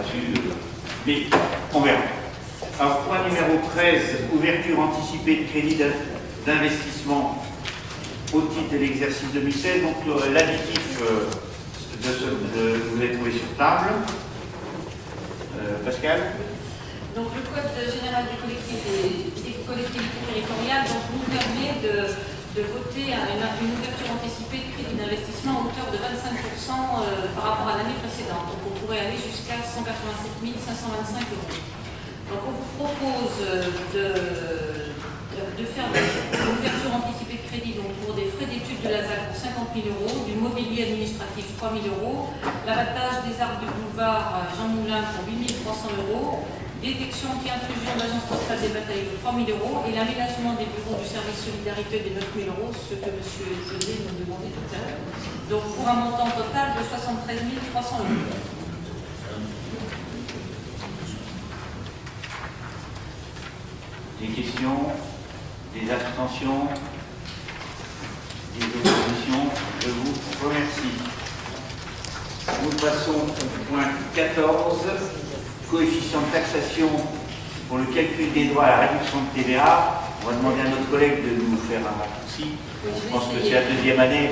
là-dessus. Mais on verra. Alors, point numéro 13, ouverture anticipée de crédit d'investissement au titre de l'exercice 2016. Donc, l'additif vous l'avez trouvé sur table. Pascal? Donc, le Code général des collectivités territoriales nous permet de voter une ouverture anticipée de crédit d'investissement à hauteur de 25% par rapport à l'année précédente. Donc, on pourrait aller jusqu'à 187 525 euros. Donc, on vous propose de faire une ouverture anticipée de crédit donc pour des frais d'études de la ZAC pour 50 000 euros, du mobilier administratif 3 000 euros, l'abattage des arbres du boulevard Jean Moulin pour 8 300 euros, détection anti-intrusion de l'agence postale des batailles de 3 000 euros et l'aménagement des bureaux du service solidarité de 9 000 euros, ce que M. José nous demandait tout à l'heure. Donc pour un montant total de 73 300 euros. Des questions, des abstentions, des oppositions? Je vous remercie. Nous passons au point 14, coefficient de taxation pour le calcul des droits à la réduction de TVA. On va demander à notre collègue de nous faire un raccourci. Je pense que c'est la deuxième année.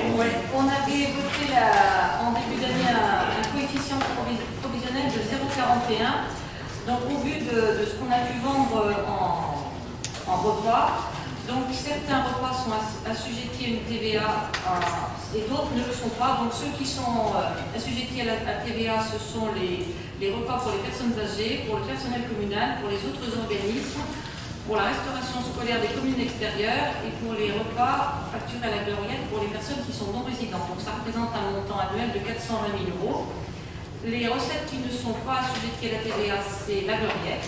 On avait voté en début d'année un coefficient provisionnel de 0,41. Donc au vu de ce qu'on a pu vendre en repas, donc certains repas sont assujettis à une TVA et d'autres ne le sont pas. Donc ceux qui sont assujettis à la TVA, ce sont les repas pour les personnes âgées, pour le personnel communal, pour les autres organismes, pour la restauration scolaire des communes extérieures et pour les repas facturés à la gloriette pour les personnes qui sont non résidentes. Donc ça représente un montant annuel de 420 000 euros. Les recettes qui ne sont pas assujetties à la TVA, c'est la gloriette,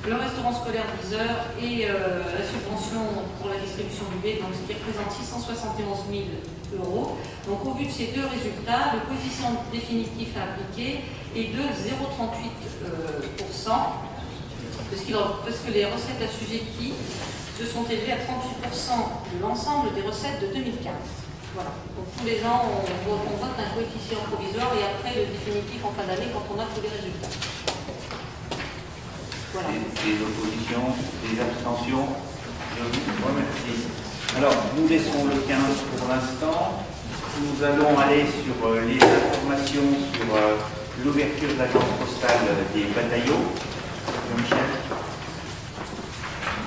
le restaurant scolaire 10 heures et la subvention pour la distribution du lait, donc ce qui représente 671 000 euros. Donc au vu de ces deux résultats, le coefficient définitif à appliquer est de 0,38%, parce que les recettes assujetties se sont élevées à 38% de l'ensemble des recettes de 2015. Voilà. Donc tous les ans, on vote un coefficient provisoire et après le définitif en fin d'année quand on a tous les résultats. Voilà. Des oppositions, des abstentions? Je vous remercie. Alors, nous laissons le 15 pour l'instant. Nous allons aller sur les informations sur l'ouverture de l'agence postale des bataillons. Jean-Michel.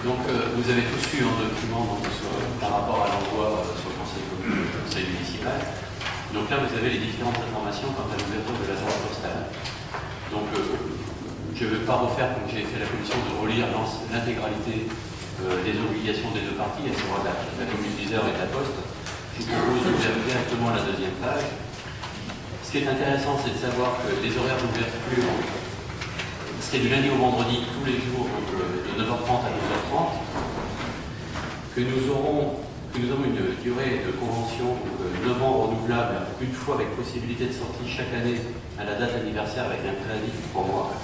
Donc, vous avez tous eu un document par rapport à l'envoi sur le conseil municipal. Donc là, vous avez les différentes informations quant à l'ouverture de l'agence postale. Donc, je ne vais pas refaire, comme j'ai fait la commission, de relire l'intégralité des obligations des deux parties, à savoir la commune d'Isère et de la Poste. Je vous propose d'ouvrir directement la deuxième page. Ce qui est intéressant, c'est de savoir que les horaires d'ouverture, c'est du lundi au vendredi, tous les jours, donc, de 9h30 à 12h30, que nous avons une durée de convention de 9 ans renouvelable, une fois avec possibilité de sortie chaque année à la date anniversaire avec un préavis de 3 mois.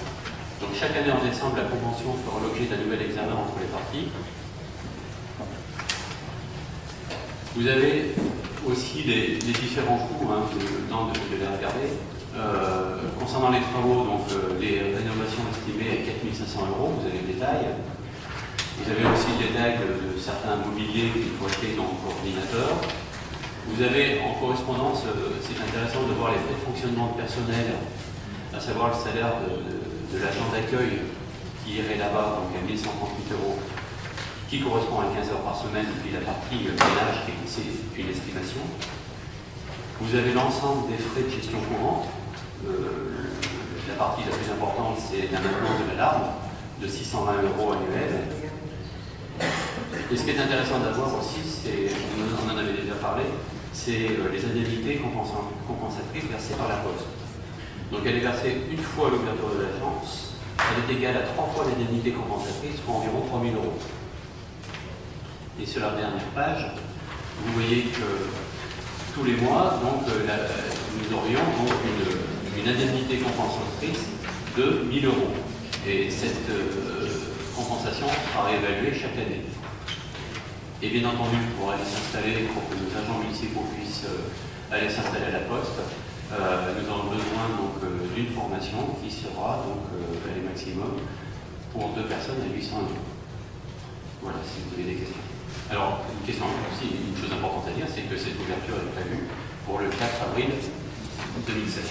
Donc chaque année en décembre, la convention fera l'objet d'un nouvel examen entre les parties. Vous avez aussi les différents coûts, vous avez le temps de les regarder. Concernant les travaux, donc les rénovations estimées à 4 500 euros, vous avez le détail. Vous avez aussi le détail de certains mobiliers qui faut acheter dans le coordinateur. Vous avez en correspondance, c'est intéressant de voir les frais de fonctionnement de personnel, à savoir le salaire de l'agent d'accueil qui irait là-bas, donc à 1 138 euros, qui correspond à 15 heures par semaine, et puis la partie ménage qui est une estimation. Vous avez l'ensemble des frais de gestion courante. La partie la plus importante, c'est la maintenance de l'alarme, de 620 euros annuels. Et ce qui est intéressant d'avoir aussi, on en avait déjà parlé, c'est les indemnités compensatrices versées par la Poste. Donc elle est versée une fois à l'ouverture de l'agence, elle est égale à 3 fois l'indemnité compensatrice, soit environ 3 000 euros. Et sur la dernière page, vous voyez que tous les mois, donc, nous aurions donc une indemnité compensatrice de 1 000 euros. Et cette compensation sera réévaluée chaque année. Et bien entendu, pour aller s'installer, pour que nos agents municipaux puissent aller s'installer à la Poste, Nous avons besoin donc d'une formation qui sera donc les maximum pour 2 personnes à 800 euros. Voilà, si vous avez des questions. Alors, une question aussi, une chose importante à dire, c'est que cette ouverture est prévue pour le 4 avril 2016.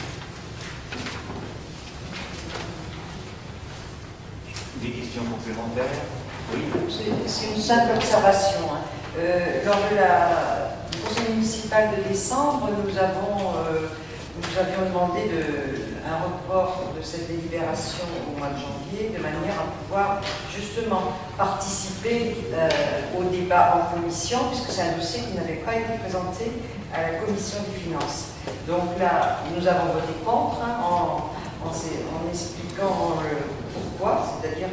Des questions complémentaires? Oui. C'est une simple observation. Lors du conseil municipal de décembre, nous avions demandé un report de cette délibération au mois de janvier, de manière à pouvoir justement participer au débat en commission, puisque c'est un dossier qui n'avait pas été présenté à la commission des finances. Donc là, nous avons voté contre, en expliquant pourquoi, c'est-à-dire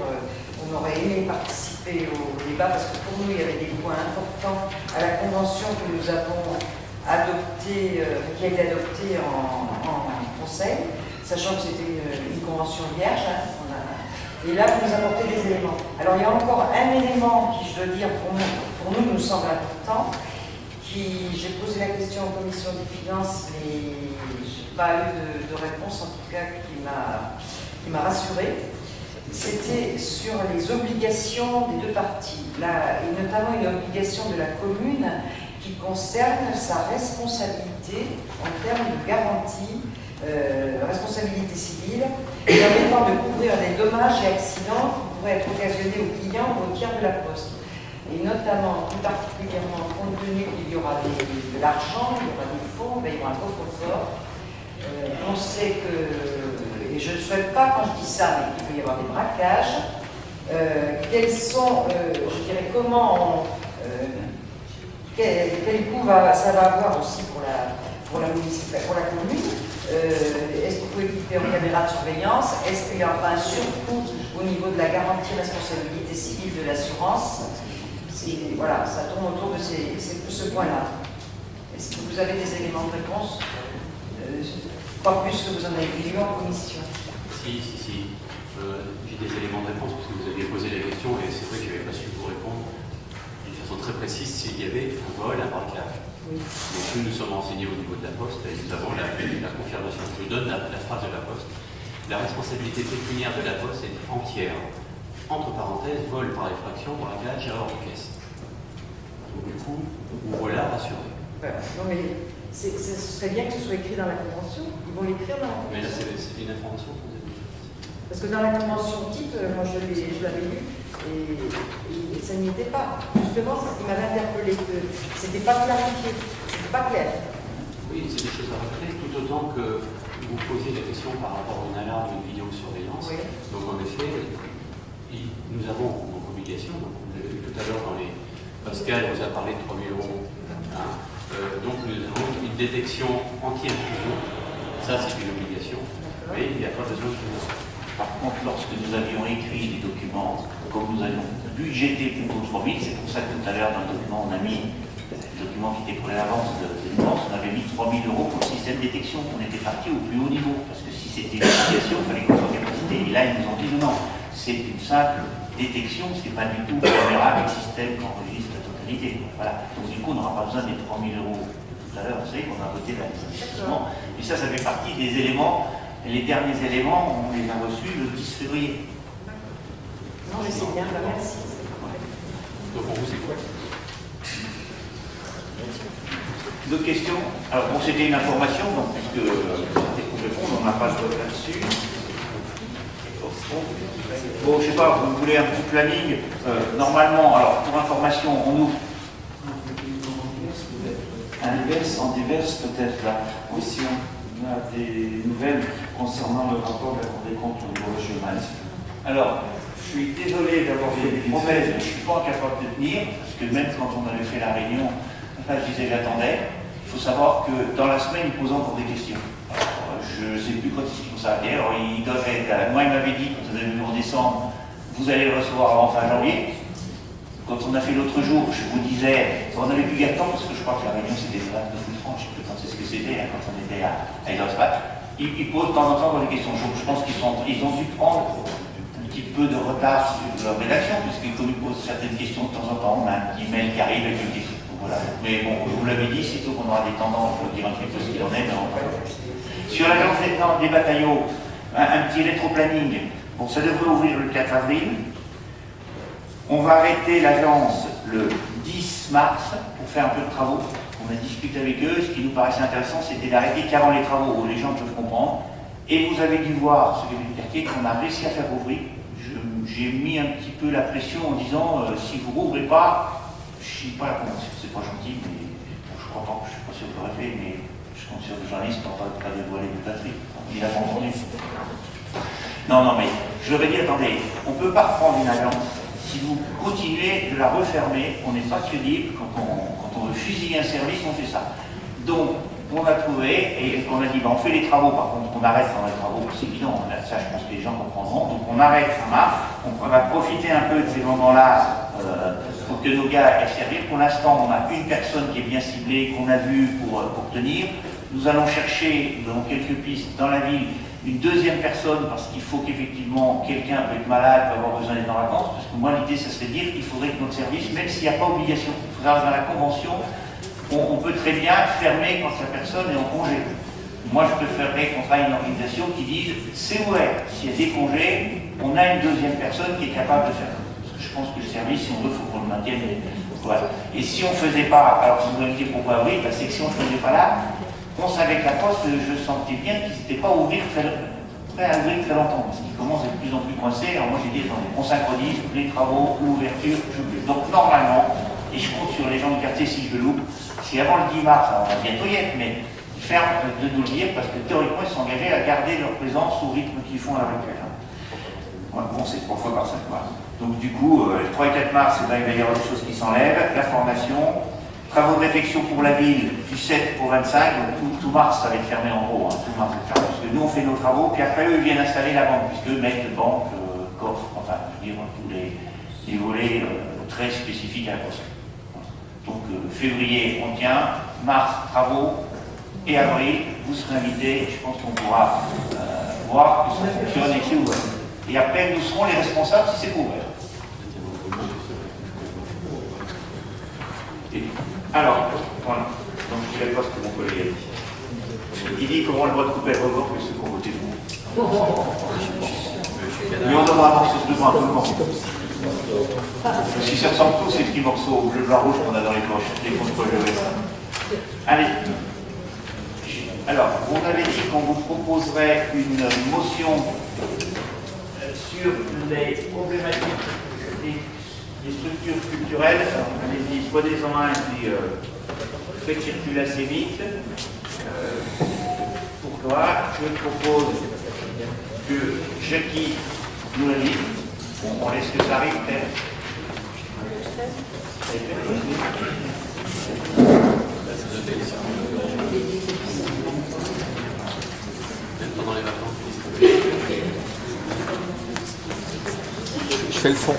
on aurait aimé participer au débat parce que pour nous il y avait des points importants à la convention que nous avons adoptée, qui a été adoptée en conseil, sachant que c'était une convention vierge. Et là, vous nous apportez des éléments. Alors il y a encore un élément qui, je dois dire, pour nous semble important, j'ai posé la question en commission des finances, mais je n'ai pas eu de réponse, en tout cas, qui m'a rassurée. C'était sur les obligations des 2 parties, et notamment une obligation de la commune qui concerne sa responsabilité en termes de garantie, responsabilité civile, permettant de couvrir les dommages et accidents qui pourraient être occasionnés aux clients ou aux tiers de la Poste. Et notamment, plus particulièrement, compte tenu qu'il y aura de l'argent, il y aura des fonds, il y aura un coffre-fort. On sait que, et je ne souhaite pas quand je dis ça, mais qu'il peut y avoir des braquages. Quels sont, je dirais, comment, quel coût ça va avoir aussi pour la commune. Est-ce qu'il faut équiper en caméra de surveillance? Est-ce qu'il y aura un surcoût au niveau de la garantie responsabilité civile de l'assurance? Voilà, ça tourne autour de ce point-là. Est-ce que vous avez des éléments de réponse? Pas plus que vous en avez vu en commission. Si. J'ai des éléments de réponse parce que vous aviez posé la question et c'est vrai que je n'avais pas su vous répondre d'une façon très précise s'il y avait un vol, un braquage. Oui. Donc nous sommes renseignés au niveau de la Poste et nous avons la confirmation. Je vous donne la phrase de la Poste. La responsabilité pécuniaire de la Poste est entière. Entre parenthèses, vol par effraction, braquage à hors de caisse. Donc du coup, vous voilà rassuré. Non mais ce serait bien que ce soit écrit dans la convention. Ils vont l'écrire dans la convention. Mais là, c'est une information que vous avez. Parce que dans la convention type, moi je l'avais lu et ça n'y était pas. Justement, c'est ce qui m'avait interpellé, que c'était pas clarifié, c'était pas clair. Oui, c'est des choses à rajouter, tout autant que vous posiez la question par rapport à une alarme, une vidéosurveillance. Oui. Donc en effet, nous avons donc obligation, donc vous l'avez vu tout à l'heure dans les. Pascal vous a parlé de 3 000 euros. Hein. Donc nous avons une détection anti-intrusion. Ça, c'est une obligation. Mais il n'y a pas besoin de tout. Par contre, lorsque nous avions écrit les documents, comme nous avions budgété plutôt 3 000, c'est pour ça que tout à l'heure dans le document, on a mis le document qui était pour l'avance de dépenses, on avait mis 3 000 euros pour le système de détection. On était parti au plus haut niveau, parce que si c'était une obligation, il fallait qu'on soit en capacité. Et là, ils nous ont dit non, c'est une simple détection, c'est pas du tout caméra avec système qui enregistre la totalité. Voilà. Donc du coup, on n'aura pas besoin des 3 000 euros tout à l'heure. Vous savez qu'on a voté l'investissement. Et ça fait partie des éléments. Les derniers éléments, on les a reçus le 10 février. Non, mais c'est bien, merci. Donc pour vous, c'est quoi? D'autres questions? Alors bon, c'était une information, donc puisque pour répondre, on n'a pas de vote là-dessus. Bon, je sais pas, vous voulez un petit planning. Normalement, alors pour information, on ouvre. En divers peut-être là. Aussi, on a des nouvelles concernant le rapport de la Cour des comptes au niveau régional. Alors, je suis désolé d'avoir fait des promesses, je ne suis pas capable de tenir, parce que même quand on avait fait la réunion, là, je disais j'attendais. Il faut savoir que dans la semaine, ils posent encore des questions. Alors, je ne sais plus quand ils font ça. Alors, ils doivent être. Moi, il m'avait dit, quand vous avez vu en décembre, vous allez le recevoir avant fin janvier. Quand on a fait l'autre jour, je vous disais, on n'avait plus gain de temps, parce que je crois que la réunion c'était le 29 ou 30, je ne sais plus quand c'est ce que c'était, hein, quand on était à Edelspach. Ils posent de temps en temps des questions. Je pense qu'ils ont dû prendre un petit peu de retard sur leur rédaction, puisqu'ils posent certaines questions de temps en temps. On a un petit mail qui arrive avec une question. Voilà. Mais bon, je vous l'avais dit, sitôt qu'on aura des tendances, je vous dire un petit peu ce qu'il en est. Mais Sur l'agence des bataillons, un petit rétro-planning. Bon, ça devrait ouvrir le 4 avril. On va arrêter l'agence le 10 mars pour faire un peu de travaux. On a discuté avec eux. Ce qui nous paraissait intéressant, c'était d'arrêter qu'avant les travaux, où les gens peuvent comprendre. Et vous avez dû voir, ce que du quartier, qu'on a réussi à faire ouvrir. J'ai mis un petit peu la pression en disant si vous rouvrez pas, je ne suis pas la convention. C'est pas gentil, mais bon, je crois pas, je suis pas sûr que l'aurait fait, mais je compte sur le journaliste pour pas dévoiler de batterie. Il a pas entendu. Non, mais je leur ai dit attendez, on ne peut pas reprendre une agence. Si vous continuez de la refermer, on n'est pas crédible. Quand on veut fusiller un service, on fait ça. Donc, on a trouvé, et on a dit, on fait les travaux, par contre, on arrête dans les travaux, c'est évident, ça je pense que les gens comprendront, donc on arrête fin mars, on va profiter un peu de ces moments-là pour que nos gars aient servi. Pour l'instant, on a une personne qui est bien ciblée, qu'on a vue pour tenir. Nous allons chercher, dans quelques pistes dans la ville, une deuxième personne, parce qu'il faut qu'effectivement, quelqu'un peut être malade, peut avoir besoin d'être en vacances, parce que moi, l'idée, ça serait de dire qu'il faudrait que notre service, même s'il n'y a pas obligation, il faudra dans la convention, on peut très bien fermer quand la personne est en congé. Moi, je préférerais qu'on travaille une organisation qui dise c'est ouvert. S'il y a des congés, on a une deuxième personne qui est capable de faire ça. Parce que je pense que le service, si on veut, il faut qu'on le maintienne. Voilà. Et si on ne faisait pas, alors si vous me dites pourquoi oui, c'est que si on ne faisait pas là, on savait que la Poste, je sentais bien qu'ils n'étaient pas prêts à ouvrir très longtemps, parce qu'ils commencent à être de plus en plus coincés. Alors moi, j'ai dit attendez, on synchronise les travaux, l'ouverture, donc normalement, et je compte sur les gens du quartier si je le loupe, c'est avant le 10 mars, alors on va bientôt y être, mais ils ferment de nous le dire parce que théoriquement ils sont engagés à garder leur présence au rythme qu'ils font à l'heure actuelle. Bon, c'est 3 fois par 5 mois. Donc du coup, le 3 et 4 mars, il va y avoir des choses qui s'enlèvent, la formation, travaux de réflexion pour la ville du 7 au 25, donc tout mars ça va être fermé en gros, tout mars va être fermé, parce que nous on fait nos travaux, puis après eux ils viennent installer la banque, puisqu'eux mettent banque, coffre, enfin je veux dire tous les volets très spécifiques à la Poste. Donc février, on tient, mars, travaux, et avril, vous serez invités, je pense qu'on pourra voir que ça fonctionne et que c'est ouvert. Et après, nous serons les responsables si c'est ouvert. Et, alors, voilà, donc je ne dirai pas ce que mon collègue a dit. Il dit comment le droit de couper le rebord que ceux qui ont voté pour. Mais on devra avancer ce devant un peu de morceaux. Si ça ressemble tous ces petits morceaux bleu, blanc, rouge qu'on a dans les poches, les contre-gelés. Allez. Alors, on avait dit qu'on vous proposerait une motion sur les problématiques des structures culturelles. Allez-y, prenez-en un et puis faites circuler assez vite. Pourquoi je propose que Jackie nous la lise. On laisse que ça arrive, peut-être. Pendant les vacances. Je fais le son.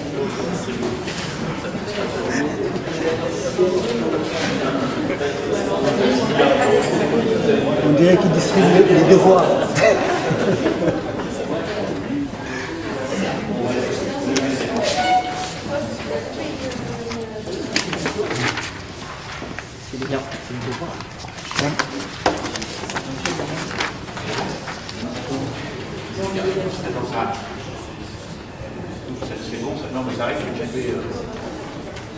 On dirait qu'il distribue les devoirs. C'est bien, c'est le devoir. C'est bon, ça, non mais ça arrive, j'ai déjà fait.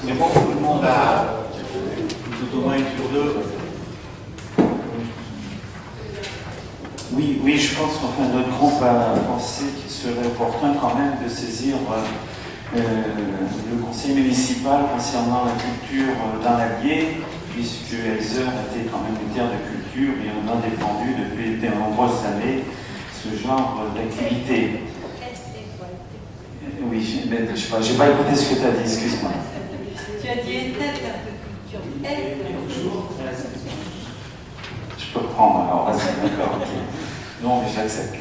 C'est bon, tout le monde a tout au moins une sur deux. Oui, je pense qu'en fait, notre groupe a pensé qu'il serait opportun quand même de saisir le conseil municipal concernant la culture dans l'Allier, puisque Elzer était quand même une terre de culture et on a défendu depuis de nombreuses années ce genre d'activité. Oui, mais je sais pas, j'ai pas écouté ce que tu as dit, excuse-moi. Tu as dit tête de culture. Je peux reprendre alors, vas-y, d'accord, ok. Non, mais j'accepte.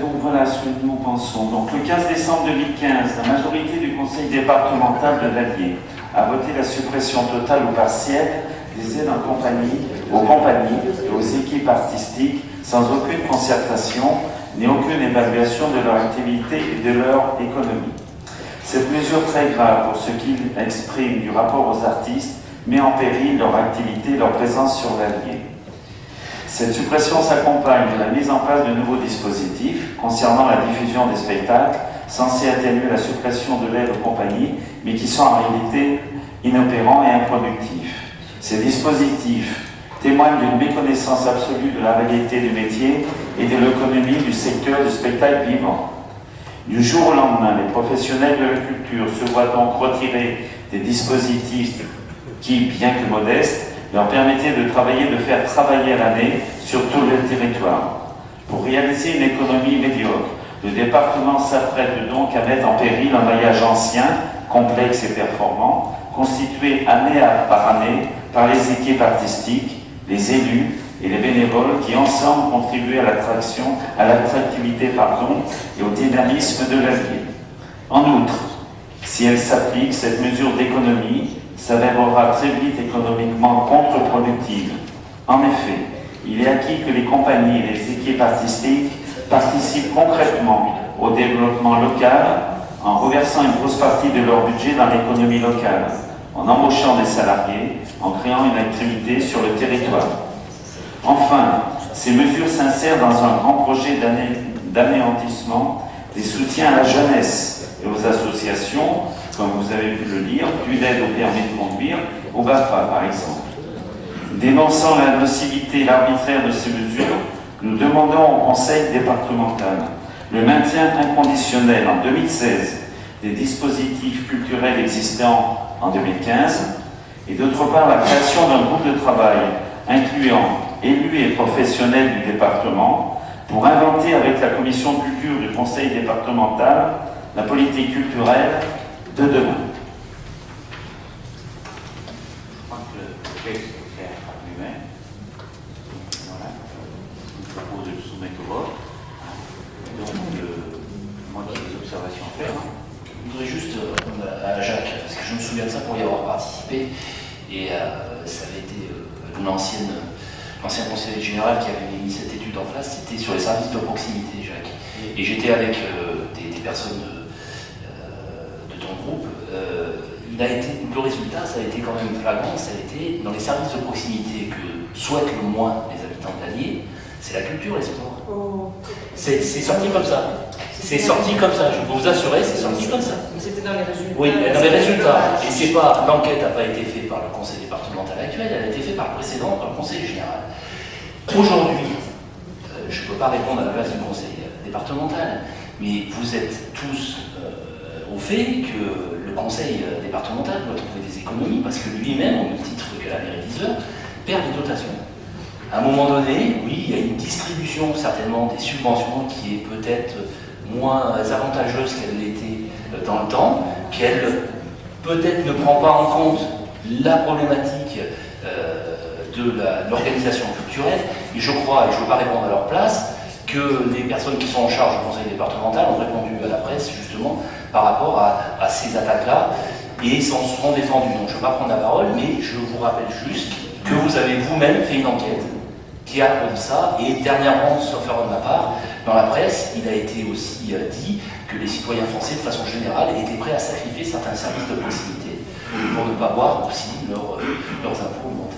Donc voilà ce que nous pensons. Donc le 15 décembre 2015, la majorité du conseil départemental de l'Allier a voté la suppression totale ou partielle des aides aux compagnies et aux équipes artistiques sans aucune concertation ni aucune évaluation de leur activité et de leur économie. Cette mesure très grave pour ce qu'ils expriment du rapport aux artistes met en péril leur activité et leur présence sur l'Allier. Cette suppression s'accompagne de la mise en place de nouveaux dispositifs concernant la diffusion des spectacles, censés atténuer la suppression de l'aide aux compagnies, mais qui sont en réalité inopérants et improductifs. Ces dispositifs témoignent d'une méconnaissance absolue de la réalité du métier et de l'économie du secteur du spectacle vivant. Du jour au lendemain, les professionnels de la culture se voient donc retirer des dispositifs qui, bien que modestes, leur permettaient de faire travailler à l'année sur tout le territoire. Pour réaliser une économie médiocre, le département s'apprête donc à mettre en péril un maillage ancien, complexe et performant, constitué année par année par les équipes artistiques, les élus et les bénévoles qui ensemble contribuent à l'attractivité et au dynamisme de la ville. En outre, si elle s'applique, cette mesure d'économie s'avérera très vite économiquement contre-productive. En effet, il est acquis que les compagnies et les équipes artistiques participent concrètement au développement local en reversant une grosse partie de leur budget dans l'économie locale, en embauchant des salariés, en créant une activité sur le territoire. Enfin, ces mesures s'insèrent dans un grand projet d'anéantissement des soutiens à la jeunesse et aux associations, comme vous avez pu le lire, du d'aide au permis de conduire, au BAFA par exemple. Dénonçant la nocivité et l'arbitraire de ces mesures, nous demandons au Conseil départemental le maintien inconditionnel en 2016 des dispositifs culturels existants en 2015 et d'autre part la création d'un groupe de travail incluant élus et professionnels du département pour inventer avec la commission de culture du Conseil départemental la politique culturelle de demain. Je crois que le texte est clair par lui-même. Voilà. Je vous propose de le soumettre au vote. Donc, moi j'ai des observations à faire. Je voudrais juste répondre à Jacques, parce que je me souviens de ça pour y avoir participé, et ça avait été l'ancien conseiller général qui avait mis cette étude en place, c'était sur les services de proximité, Jacques. Et j'étais avec des personnes de ton groupe. Le résultat, ça a été quand même flagrant, ça a été dans les services de proximité que souhaitent le moins les habitants de l'Allier, c'est la culture et le sport. C'est sorti comme ça. C'est sorti comme ça, je peux vous assurer, c'est sorti comme ça. Mais c'était dans les résultats. Oui, dans les résultats. Et c'est pas, l'enquête n'a pas été faite par le conseil départemental actuel, elle a été faite par le précédent, par le conseil général. Aujourd'hui, je ne peux pas répondre à la place du conseil départemental, mais vous êtes tous au fait que le conseil départemental doit trouver des économies parce que lui-même, au même titre que la mairie d'Yzeure, perd des dotations. À un moment donné, oui, il y a une distribution certainement des subventions qui est peut-être moins avantageuse qu'elle l'était dans le temps, qu'elle peut-être ne prend pas en compte la problématique de l'organisation culturelle. Et je crois, et je ne veux pas répondre à leur place, que les personnes qui sont en charge du conseil départemental ont répondu à la presse justement par rapport à ces attaques-là et s'en seront défendus. Donc je ne veux pas prendre la parole, mais je vous rappelle juste que vous avez vous-même fait une enquête qui a produit ça, et dernièrement, sauf erreur de ma part, dans la presse, il a été aussi dit que les citoyens français, de façon générale, étaient prêts à sacrifier certains services de proximité pour ne pas voir aussi leurs impôts augmenter.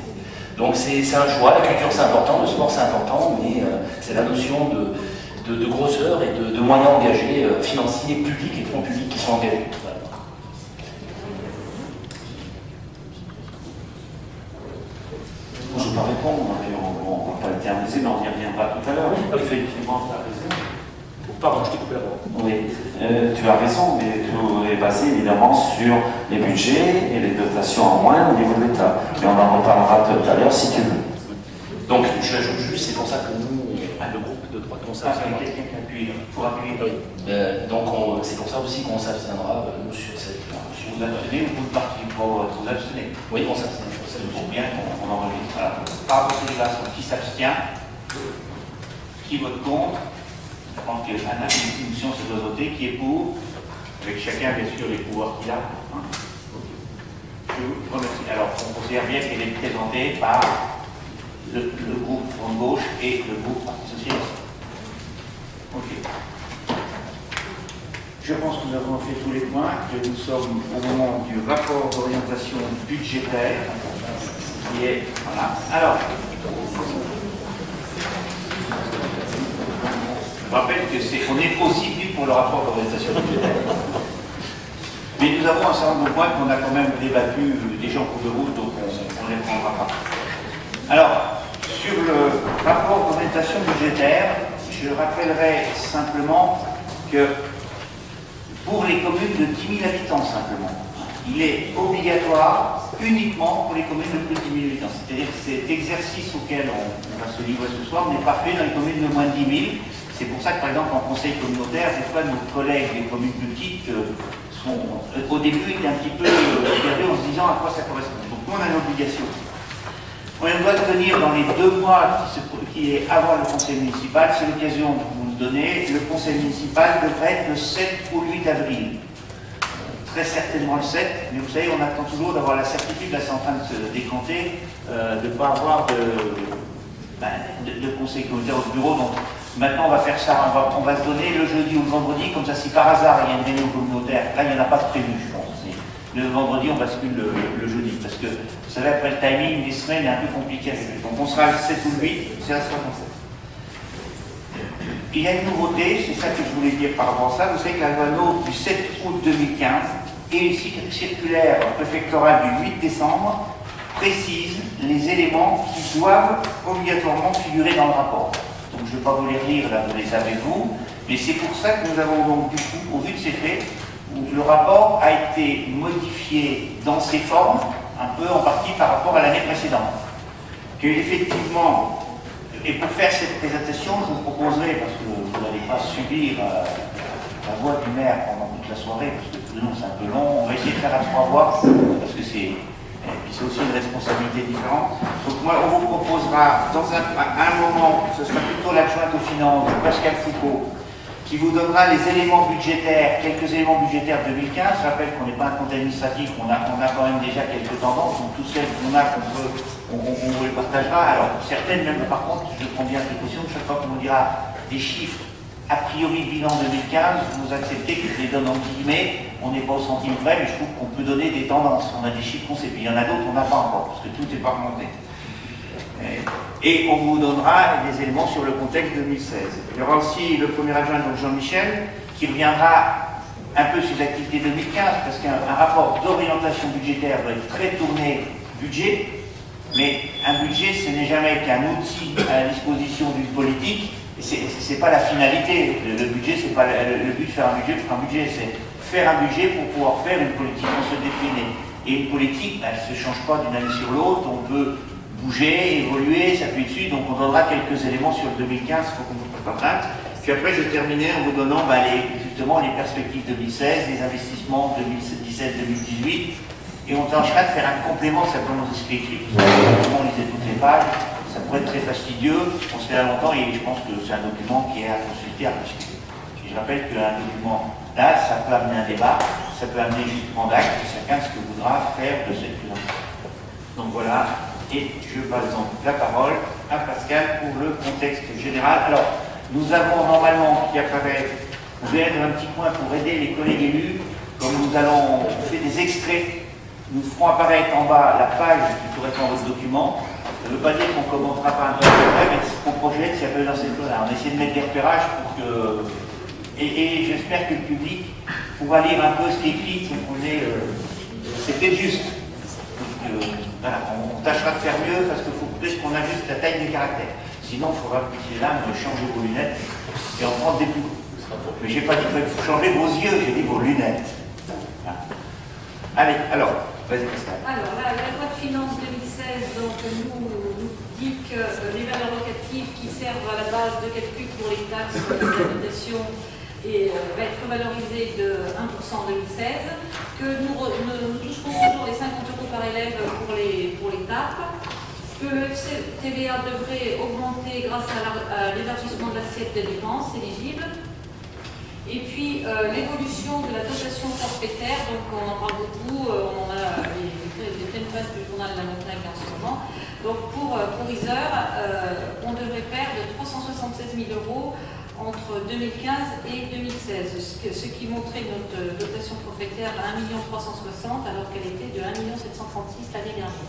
Donc c'est un choix, la culture c'est important, le sport c'est important, mais c'est la notion de grosseur et de moyens engagés, financiers, publics et fonds publics qui sont engagés. Voilà. Je ne vais pas répondre, on ne va pas l'éterniser, mais on y reviendra tout à l'heure. Effectivement, tu as raison. Pardon, je t'ai coupé la parole. Oui, tu as raison, mais tout est basé évidemment sur les budgets et les dotations en moins au niveau de l'État. Mais on en reparlera tout à l'heure si tu veux. Donc, j'ajoute juste, c'est pour ça que nous, le groupe de droite, on s'abstiendra. Quelqu'un qui appuie, pour appuyer. Donc, c'est pour ça aussi qu'on s'abstiendra, nous, sur cette motion. Vous abstenez ou vous participez pour vous abstenez? Oui, on s'abstient. C'est bien qu'on enregistre. Voilà. Par rapport à la qui s'abstient, qui vote contre? Je pense qu'il y a une motion se doit voter. Qui est pour? Avec chacun, bien sûr, les pouvoirs qu'il a. Hein. Je vous remercie. Alors, on considère bien qu'elle est présentée par le groupe Front de Gauche et le groupe Parti Socialiste. Ok. Je pense que nous avons fait tous les points, que nous sommes au moment du rapport d'orientation budgétaire, qui est, voilà. Alors, Je rappelle qu'on est aussi venu pour le rapport d'orientation budgétaire. Mais nous avons un certain nombre de points qu'on a quand même débattu déjà en cours de route, donc on ne les prendra pas. Alors, sur le rapport d'orientation budgétaire, je rappellerai simplement que pour les communes de 10 000 habitants simplement, il est obligatoire uniquement pour les communes de plus de 10 000 habitants. C'est-à-dire que cet exercice auquel on va se livrer ce soir n'est pas fait dans les communes de moins de 10 000. C'est pour ça que, par exemple, en conseil communautaire, des fois, nos collègues des communes petites au début, étaient un petit peu regardés en se disant à quoi ça correspond. Donc, nous, on a une obligation. On doit tenir dans les 2 mois qui est avant le conseil municipal. C'est l'occasion de vous le donner. Le conseil municipal devrait être le 7 ou le 8 avril. Très certainement le 7, mais vous savez, on attend toujours d'avoir la certitude, là c'est en train de se décanter, de ne pas avoir de conseil communautaire au bureau. Donc maintenant on va faire ça, on va se donner le jeudi ou le vendredi, comme ça si par hasard il y a une réunion communautaire, là il n'y en a pas de prévu, je pense. Le vendredi on bascule le jeudi, parce que vous savez, après le timing des semaines est un peu compliqué. Donc on sera le 7 ou le 8, c'est la semaine française. Il y a une nouveauté, c'est ça que je voulais dire par rapport à ça. Vous savez que la loi NOTRe du 7 août 2015 et une circulaire préfectorale du 8 décembre précisent les éléments qui doivent obligatoirement figurer dans le rapport. Donc je ne vais pas vous les lire, là vous les avez vous, mais c'est pour ça que nous avons donc du coup, au vu de ces faits, le rapport a été modifié dans ses formes, un peu en partie par rapport à l'année précédente. Que effectivement, et pour faire cette présentation, je vous proposerai, parce que vous n'allez pas subir la voix du maire pendant toute la soirée, parce que sinon c'est un peu long, on va essayer de faire à 3 voix, parce que c'est aussi une responsabilité différente. Donc moi, on vous proposera, dans un moment, ce sera plutôt l'adjointe aux finances, Pascal Foucault, qui vous donnera les éléments budgétaires, quelques éléments budgétaires 2015. Je rappelle qu'on n'est pas un compte administratif, on a quand même déjà quelques tendances, donc toutes celles qu'on a, on vous les partagera. Alors, certaines, même par contre, je prends bien précaution, chaque fois qu'on vous dira des chiffres a priori bilan 2015, vous acceptez que je les donne en guillemets, on n'est pas au centime près, mais je trouve qu'on peut donner des tendances. On a des chiffres qu'on sait, puis il y en a d'autres, on n'a pas encore, parce que tout n'est pas remonté. Et on vous donnera des éléments sur le contexte 2016. Il y aura aussi le premier adjoint, donc Jean-Michel, qui reviendra un peu sur l'activité 2015, parce qu'un rapport d'orientation budgétaire doit être très tourné budget, mais un budget, ce n'est jamais qu'un outil à la disposition d'une politique, et ce n'est pas la finalité. Le budget, c'est pas le but de faire un budget pour un budget, c'est faire un budget pour pouvoir faire une politique qu'on se définit. Et une politique, elle ne se change pas d'une année sur l'autre, on peut bouger, évoluer, s'appuyer dessus, donc on donnera quelques éléments sur le 2015, il faut qu'on vous prépare crainte. Puis après, je terminerai en vous donnant justement les perspectives 2016, les investissements 2017-2018, et on tâchera de faire un complément simplement de ce qui est écrit. On lisait toutes les pages, ça pourrait être très fastidieux, on se fait là longtemps, et je pense que c'est un document qui est à consulter, à discuter. Et je rappelle qu'un document, là, ça peut amener un débat, ça peut amener justement d'actes, chacun ce que voudra faire de cette présentation. Donc voilà. Et je passe donc la parole à Pascal pour le contexte général. Alors, nous avons normalement qui apparaît, vous allez être un petit point pour aider les collègues élus, comme on fait des extraits, nous ferons apparaître en bas la page qui correspond à votre document. Ça ne veut pas dire qu'on commentera pas un peu après, mais on projette s'il y a besoin dans cette zone-là. On essaie de mettre des repérages pour que. Et j'espère que le public pourra lire un peu ce qui est écrit, c'est peut-être juste. Donc, voilà, on tâchera de faire mieux parce qu'il faut peut-être qu'on ajuste la taille des caractères. Sinon, il faudra que vous ayez là, changer vos lunettes et en prendre des plus gros. Mais je n'ai pas dit qu'il faut changer vos yeux, j'ai dit vos lunettes. Voilà. Allez, alors, vas-y Pascal. Alors, la loi de finances 2016 donc, nous dit que les valeurs locatives qui servent à la base de calcul pour les taxes d'habitation va être revalorisée de 1% en 2016, que nous toucherons toujours les 50 € par élève pour les TAP, que le TVA devrait augmenter grâce à l'élargissement de l'assiette des dépenses éligibles, et puis l'évolution de la dotation forfaitaire, donc on en parle beaucoup, on a les pleines pages du journal de la montagne en ce moment. Donc pour Isère, on devrait perdre 376 000 € entre 2015 et 2016, ce qui montrait notre dotation forfaitaire à 1 360 000 alors qu'elle était de 1 736 000 l'année dernière.